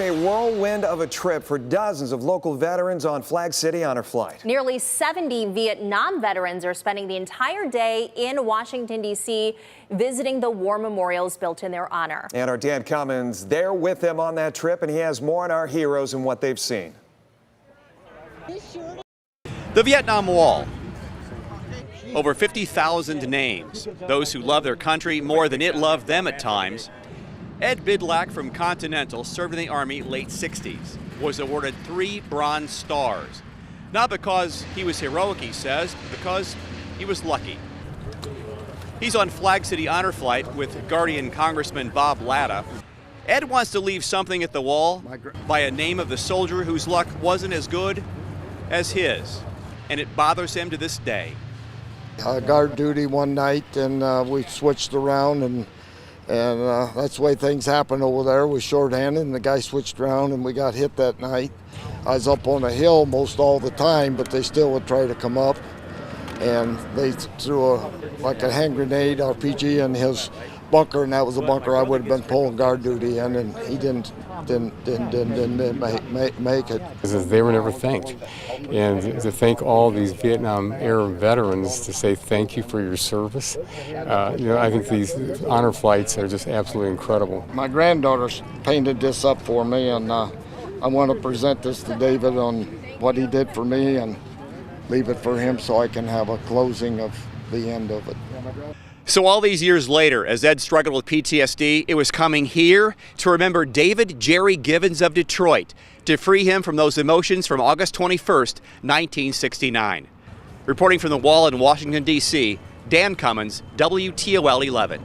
A whirlwind of a trip for dozens of local veterans on Flag City Honor Flight. Nearly 70 Vietnam veterans are spending the entire day in Washington, D.C., visiting the war memorials built in their honor. And our Dan Cummins there with them on that trip, and he has more on our heroes and what they've seen. The Vietnam Wall. Over 50,000 names. Those who love their country more than it loved them at times. Ed Bidlack from Continental served in the Army late 60s, was awarded 3 Bronze Stars. Not because he was heroic, he says, because he was lucky. He's on Flag City Honor Flight with Guardian Congressman Bob Latta. Ed wants to leave something at the wall by a name of the soldier whose luck wasn't as good as his, and it bothers him to this day. Guard duty one night, and we switched around, and that's the way things happen over there. We shorthanded, and the guy switched around, and we got hit that night. I was up on a hill most all the time, but they still would try to come up, and they threw like a hand grenade RPG in his bunker, and that was a bunker I would have been pulling guard duty in, and he didn't make it. They were never thanked, and to thank all these Vietnam era veterans, to say thank you for your service. I think these honor flights are just absolutely incredible. My granddaughter painted this up for me, and I want to present this to David on what he did for me and leave it for him so I can have a closing of the end of it. So all these years later, as Ed struggled with PTSD, it was coming here to remember David Jerry Givens of Detroit, to free him from those emotions from August 21st, 1969. Reporting from the Wall in Washington, D.C., Dan Cummins, WTOL 11.